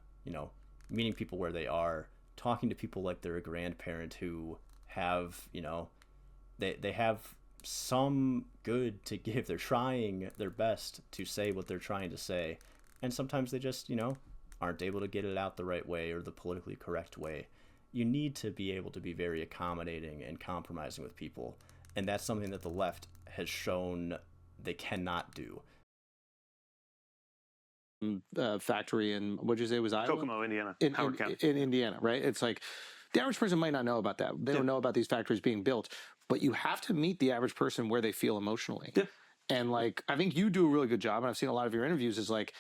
meeting people where they are, talking to people like they're a grandparent who have, they have some good to give. They're trying their best to say what they're trying to say. And sometimes they just, aren't able to get it out the right way or the politically correct way. You need to be able to be very accommodating and compromising with people. And that's something that the left has shown they cannot do. Factory in, what'd you say it was, Iowa? Kokomo, Indiana. Howard County. In Indiana, right? It's like the average person might not know about that. They don't know about these factories being built, but you have to meet the average person where they feel emotionally. Yeah. And like, I think you do a really good job, and I've seen a lot of your interviews, is like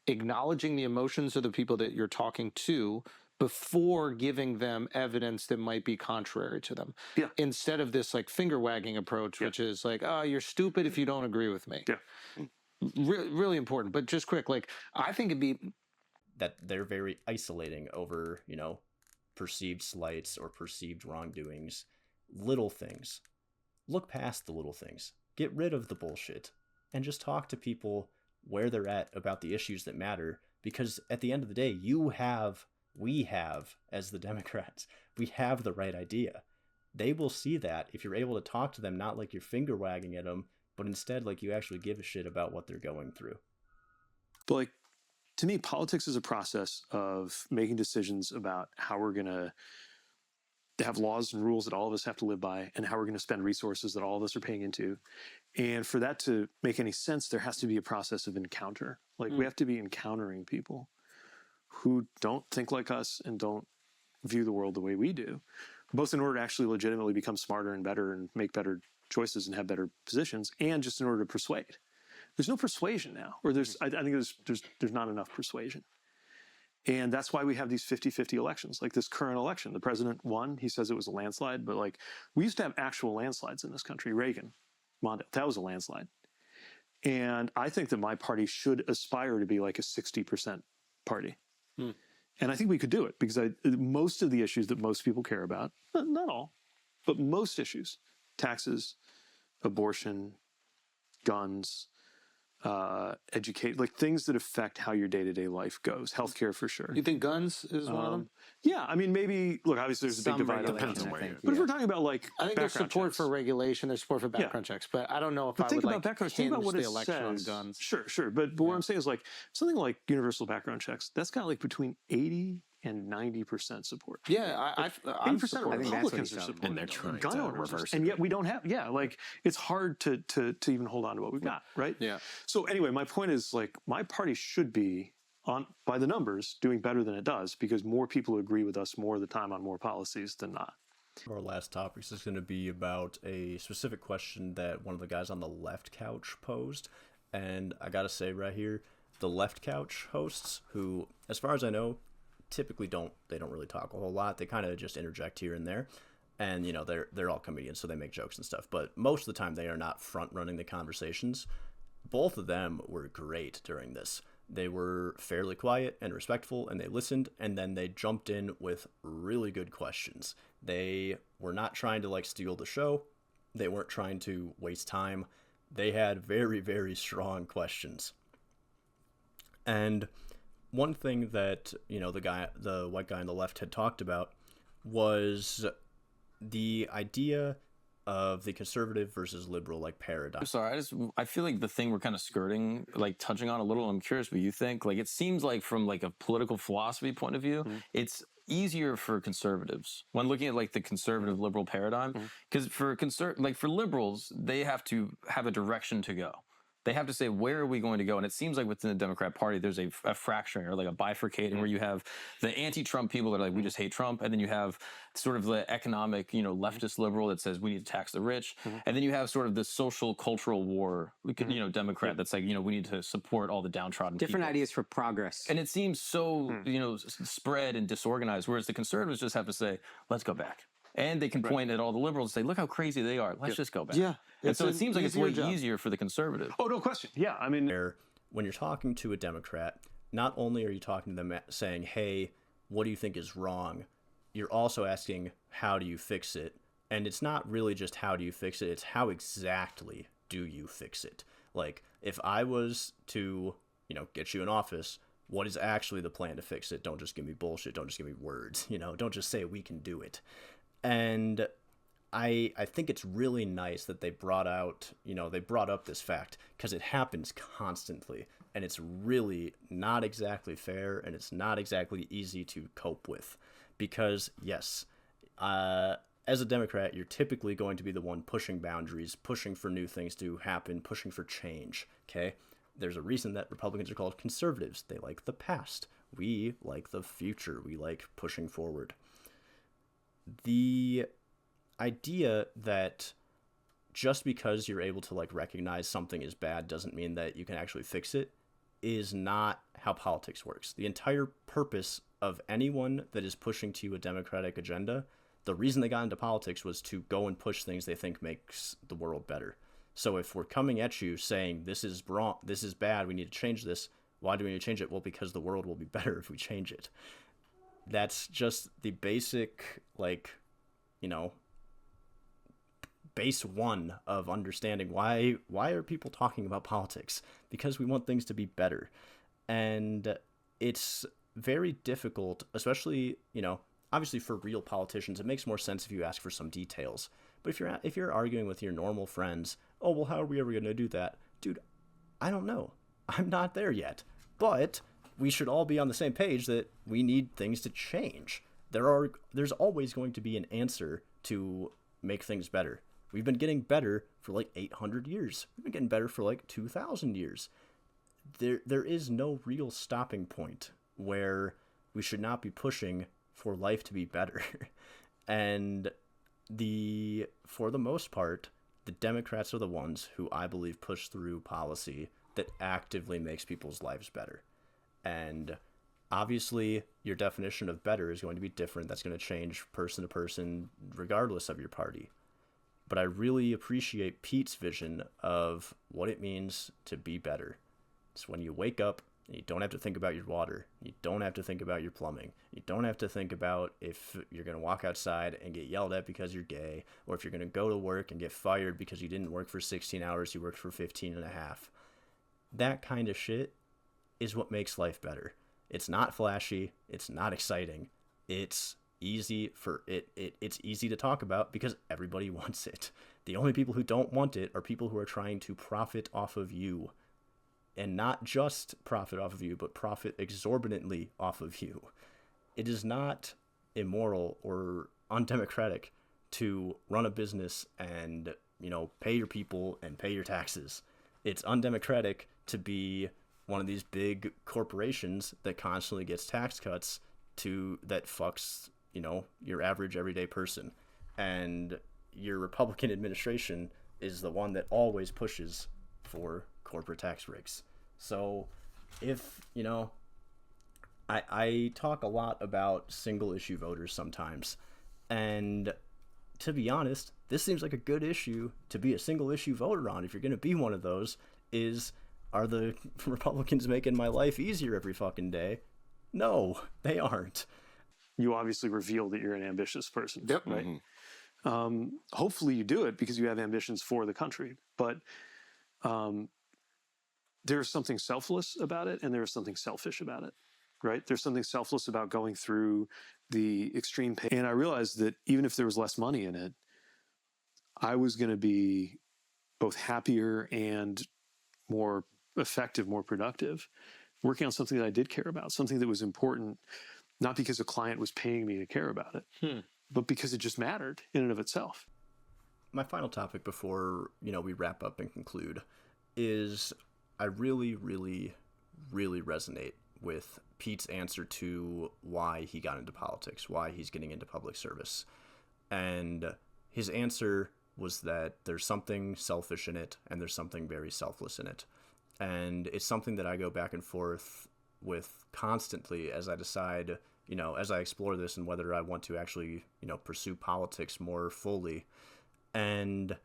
acknowledging the emotions of the people that you're talking to before giving them evidence that might be contrary to them. Yeah. Instead of this like finger wagging approach, which is like, oh, you're stupid if you don't agree with me. Yeah. Really important. But just quick, like, I think it'd be that they're very isolating over, perceived slights or perceived wrongdoings, little things. Look past the little things. Get rid of the bullshit and just talk to people where they're at about the issues that matter, because at the end of the day, we have, as the Democrats, we have the right idea. They will see that if you're able to talk to them, not like you're finger wagging at them, but instead like you actually give a shit about what they're going through. But like, to me, politics is a process of making decisions about how we're going to have laws and rules that all of us have to live by, and how we're going to spend resources that all of us are paying into. And for that to make any sense, there has to be a process of encounter. Like, we have to be encountering people who don't think like us and don't view the world the way we do, both in order to actually legitimately become smarter and better and make better choices and have better positions, and just in order to persuade. There's no persuasion now, or I think there's not enough persuasion. And that's why we have these 50-50 elections, like this current election. The president won. He says it was a landslide, but like, we used to have actual landslides in this country. Reagan, Mondale, that was a landslide. And I think that my party should aspire to be like a 60% party. And I think we could do it, because most of the issues that most people care about, not all, but most issues, taxes, abortion, guns, educate, like things that affect how your day-to-day life goes. Healthcare, for sure. You think guns is one of them? Yeah, I mean, maybe, look, obviously there's a big divide. Depends on on where. But if we're talking about like, I think there's support for regulation, there's support for background checks, but I don't know if I would like think about what the it election on says. guns. Sure. But what I'm saying is like something like universal background checks, that's got like between 80 and 90% support. Yeah, I'm 80% of Republicans are supporting, and they're trying gun to owners, reverse and it. yet we don't have. Yeah, like it's hard to even hold on to what we've got, right? Yeah. So anyway, my point is like my party should be by the numbers doing better than it does, because more people agree with us more of the time on more policies than not. Our last topic is going to be about a specific question that one of the guys on the left couch posed, and I gotta say right here, the left couch hosts, who, as far as I know, typically don't really talk a whole lot. They kind of just interject here and there, and they're all comedians, so they make jokes and stuff, but most of the time they are not front running the conversations. Both of them were great during this. They were fairly quiet and respectful, and they listened, and then they jumped in with really good questions. They were not trying to steal the show. They weren't trying to waste time. They had very, very strong questions. And one thing that, the white guy on the left had talked about was the idea of the conservative versus liberal paradigm. I'm sorry, I feel like the thing we're kind of skirting, touching on a little, I'm curious what you think. It seems like from a political philosophy point of view, it's easier for conservatives when looking at the conservative liberal paradigm, because for liberals, they have to have a direction to go. they have to say, where are we going to go? And it seems like within the Democrat Party, there's a fracturing or like a bifurcating where you have the anti-Trump people that are like, we just hate Trump. And then you have sort of the economic, leftist liberal that says we need to tax the rich. And then you have sort of the social cultural war, Democrat that's like, we need to support all the downtrodden Different people. ideas for progress. And it seems so, spread and disorganized, whereas the conservatives just have to say, let's go back. And they can point at all the liberals and say, look how crazy they are. Let's just go back. Yeah. And so it seems like it's way job. easier for the conservative. Oh, no question. Yeah, I mean, When you're talking to a Democrat, not only are you talking to them saying, hey, what do you think is wrong? You're also asking, how do you fix it? And it's not really just how do you fix it, it's how exactly do you fix it? Like, if I was to, get you in office, what is actually the plan to fix it? Don't just give me bullshit. Don't just give me words. Don't just say we can do it. And I think it's really nice that they brought up this fact, because it happens constantly, and it's really not exactly fair, and it's not exactly easy to cope with. Because yes, as a Democrat, you're typically going to be the one pushing boundaries, pushing for new things to happen, pushing for change. Okay, there's a reason that Republicans are called conservatives. They like the past. We like the future. We like pushing forward. The idea that just because you're able to recognize something is bad doesn't mean that you can actually fix it is not how politics works. The entire purpose of anyone that is pushing to a democratic agenda, the reason they got into politics was to go and push things they think makes the world better. So if we're coming at you saying this is wrong, this is bad, we need to change this, why do we need to change it? Well, because the world will be better if we change it. That's just the basic, base one of understanding why are people talking about politics? Because we want things to be better. And it's very difficult, especially, obviously for real politicians, it makes more sense if you ask for some details. But if you're arguing with your normal friends, oh, well, how are we ever going to do that? Dude, I don't know. I'm not there yet. But we should all be on the same page that we need things to change. There's always going to be an answer to make things better. We've been getting better for 800 years. We've been getting better for 2,000 years. There is no real stopping point where we should not be pushing for life to be better. And for the most part, the Democrats are the ones who I believe push through policy that actively makes people's lives better. And obviously, your definition of better is going to be different. That's going to change person to person, regardless of your party. But I really appreciate Pete's vision of what it means to be better. It's when you wake up and you don't have to think about your water. You don't have to think about your plumbing. You don't have to think about if you're going to walk outside and get yelled at because you're gay, or if you're going to go to work and get fired because you didn't work for 16 hours, you worked for 15 and a half. That kind of shit is what makes life better. It's not flashy. It's not exciting. It's easy it's easy to talk about because everybody wants it. The only people who don't want it are people who are trying to profit off of you. And not just profit off of you, but profit exorbitantly off of you. It is not immoral or undemocratic to run a business and, pay your people and pay your taxes. It's undemocratic to be one of these big corporations that constantly gets tax cuts that fucks, your average everyday person. And your Republican administration is the one that always pushes for corporate tax breaks. So if, I talk a lot about single issue voters sometimes, and to be honest, this seems like a good issue to be a single issue voter on. If you're going to be one of those, are the Republicans making my life easier every fucking day? No, they aren't. You obviously reveal that you're an ambitious person, Yep. right? Mm-hmm. Hopefully you do it because you have ambitions for the country, but there's something selfless about it and there's something selfish about it, right? There's something selfless about going through the extreme pain. And I realized that even if there was less money in it, I was going to be both happier and more effective, more productive, working on something that I did care about, something that was important, not because a client was paying me to care about it, but because it just mattered in and of itself. My final topic before, we wrap up and conclude is I really, really, really resonate with Pete's answer to why he got into politics, why he's getting into public service. And his answer was that there's something selfish in it and there's something very selfless in it. And it's something that I go back and forth with constantly as I decide, as I explore this and whether I want to actually, pursue politics more fully. And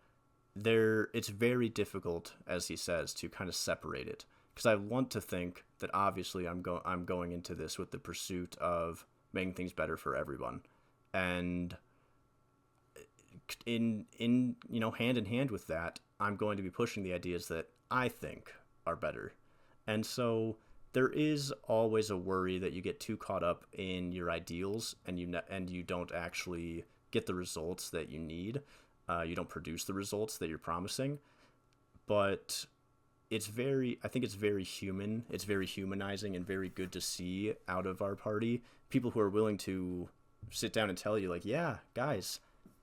it's very difficult, as he says, to kind of separate it. Because I want to think that obviously I'm going into this with the pursuit of making things better for everyone. And in hand in hand with that, I'm going to be pushing the ideas that I think are better. And so there is always a worry that you get too caught up in your ideals and you don't actually get the results that you need. You don't produce the results that you're promising. But I think it's very human. It's very humanizing and very good to see out of our party people who are willing to sit down and tell you, like, yeah, guys,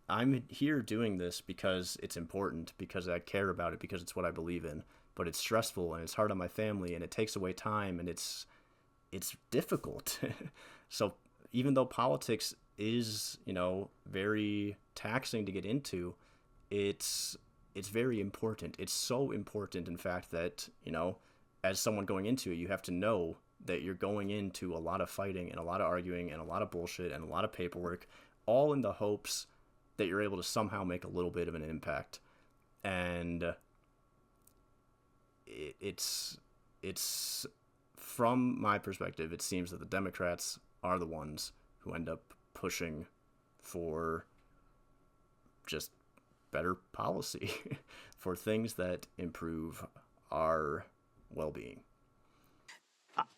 I'm here doing this because it's important, because I care about it, because it's what I believe in. But it's stressful and it's hard on my family and it takes away time and it's difficult. So even though politics is, very taxing to get into, it's very important. It's so important, in fact, that, as someone going into it, you have to know that you're going into a lot of fighting and a lot of arguing and a lot of bullshit and a lot of paperwork, all in the hopes that you're able to somehow make a little bit of an impact. And it's from my perspective, it seems that the Democrats are the ones who end up pushing for just better policy for things that improve our well-being.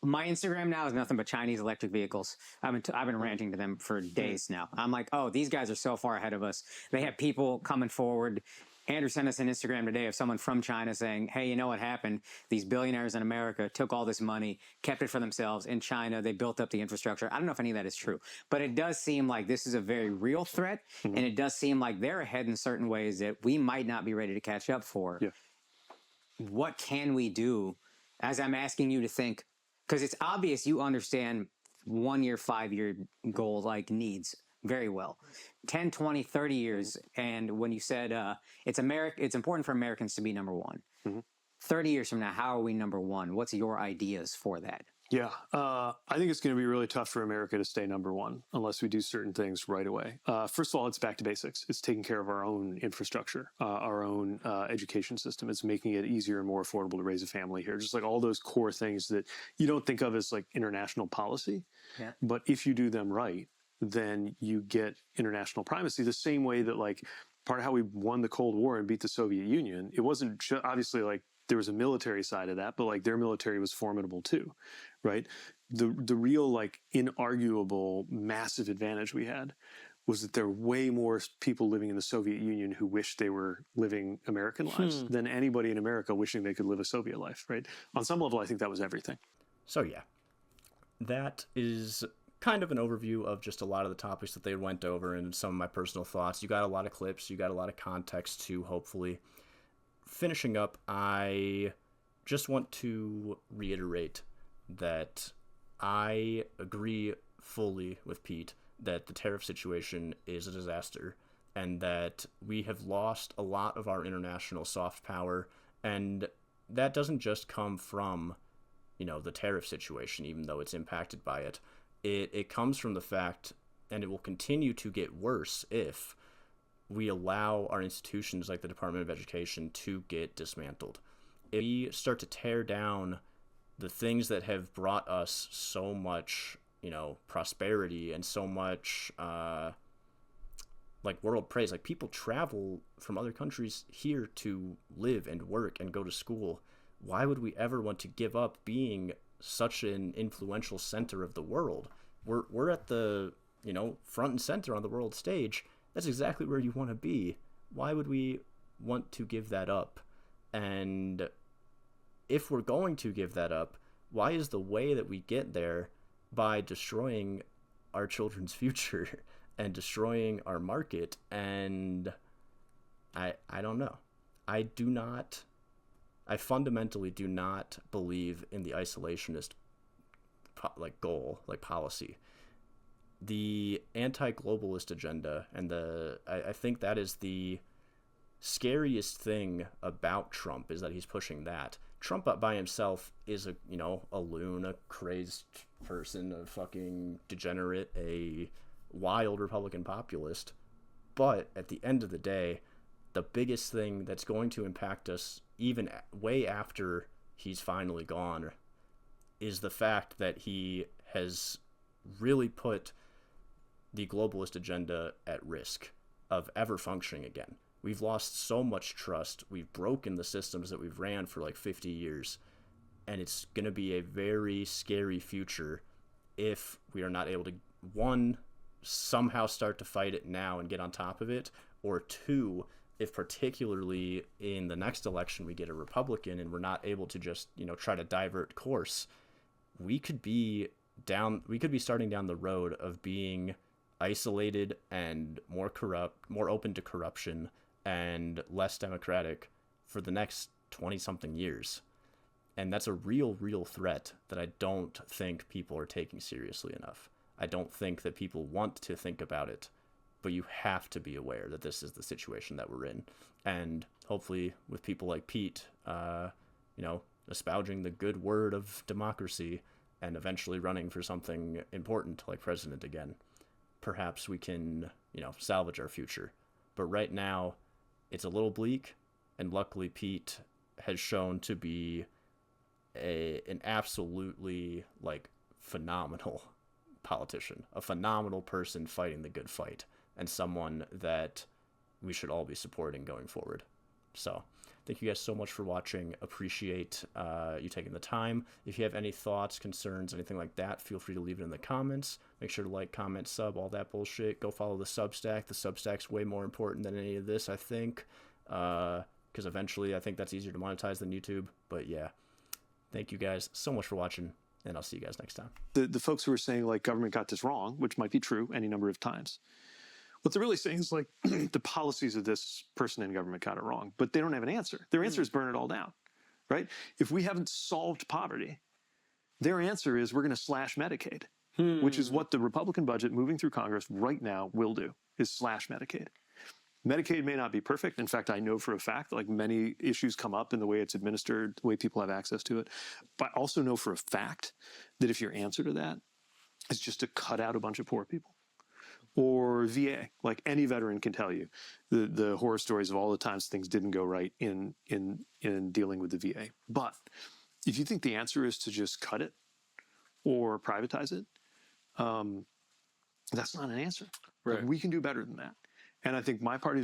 My Instagram now is nothing but Chinese electric vehicles. I've been ranting to them for days now. I'm like, oh, these guys are so far ahead of us. They have people coming forward. Andrew sent us an Instagram today of someone from China saying, hey, you know what happened? These billionaires in America took all this money, kept it for themselves. In China, they built up the infrastructure. I don't know if any of that is true, but it does seem like this is a very real threat. Mm-hmm. And it does seem like they're ahead in certain ways that we might not be ready to catch up for. Yeah. What can we do, as I'm asking you to think, because it's obvious you understand 1 year, 5 year goal needs very well. 10, 20, 30 years. And when you said it's important for Americans to be number one. Mm-hmm. 30 years from now, how are we number one? What's your ideas for that? Yeah, I think it's going to be really tough for America to stay number one unless we do certain things right away. First of all, it's back to basics. It's taking care of our own infrastructure, our own education system. It's making it easier and more affordable to raise a family here. Just like all those core things that you don't think of as like international policy. Yeah. But if you do them right, then you get international primacy the same way that like part of how we won the Cold War and beat the Soviet Union. It wasn't obviously like there was a military side of that, but like their military was formidable too, right? The real like inarguable massive advantage we had was that there were way more people living in the Soviet Union who wished they were living American lives than anybody in America wishing they could live a Soviet life, right? On some level, I think that was everything. So yeah, that is kind of an overview of just a lot of the topics that they went over and some of my personal thoughts. You got a lot of clips, you got a lot of context too, hopefully. Finishing up, I just want to reiterate that I agree fully with Pete that the tariff situation is a disaster and that we have lost a lot of our international soft power, and that doesn't just come from, the tariff situation, even though it's impacted by it. It comes from the fact, and it will continue to get worse if we allow our institutions like the Department of Education to get dismantled. If we start to tear down the things that have brought us so much, prosperity and so much, world praise, like people travel from other countries here to live and work and go to school. Why would we ever want to give up being such an influential center of the world? We're at the, front and center on the world stage. That's exactly where you want to be. Why would we want to give that up? And if we're going to give that up, why is the way that we get there by destroying our children's future and destroying our market? And I don't know. I do not I fundamentally do not believe in the isolationist goal, policy. The anti-globalist agenda, and I think that is the scariest thing about Trump, is that he's pushing that. Trump by himself is a loon, a crazed person, a fucking degenerate, a wild Republican populist. But at the end of the day, the biggest thing that's going to impact us even way after he's finally gone is the fact that he has really put the globalist agenda at risk of ever functioning again. We've lost so much trust. We've broken the systems that we've ran for 50 years. And it's going to be a very scary future if we are not able to, one, somehow start to fight it now and get on top of it, or two, if particularly in the next election we get a Republican and we're not able to just, try to divert course, we could be starting down the road of being isolated and more corrupt, more open to corruption, and less democratic for the next 20-something years. And that's a real threat that I don't think people are taking seriously enough. I don't think that people want to think about it, but you have to be aware that this is the situation that we're in. And hopefully with people like Pete, espousing the good word of democracy and eventually running for something important like president again, perhaps we can, salvage our future. But right now, it's a little bleak, and luckily Pete has shown to be an absolutely phenomenal politician, a phenomenal person fighting the good fight, and someone that we should all be supporting going forward. So thank you guys so much for watching. Appreciate you taking the time. If you have any thoughts, concerns, anything like that, feel free to leave it in the comments. Make sure to like, comment, sub, all that bullshit. Go follow the Substack. The Substack's way more important than any of this, I think, because eventually I think that's easier to monetize than YouTube. But yeah, thank you guys so much for watching, and I'll see you guys next time. The folks who are saying government got this wrong, which might be true any number of times, what they're really saying is the policies of this person in government got it wrong, but they don't have an answer. Their answer is burn it all down, right? If we haven't solved poverty, their answer is we're going to slash Medicaid, which is what the Republican budget moving through Congress right now will do, is slash Medicaid. Medicaid may not be perfect. In fact, I know for a fact, many issues come up in the way it's administered, the way people have access to it. But I also know for a fact that if your answer to that is just to cut out a bunch of poor people, or VA, any veteran can tell you the horror stories of all the times things didn't go right in dealing with the VA. But if you think the answer is to just cut it or privatize it, that's not an answer. Right. We can do better than that. And I think my party's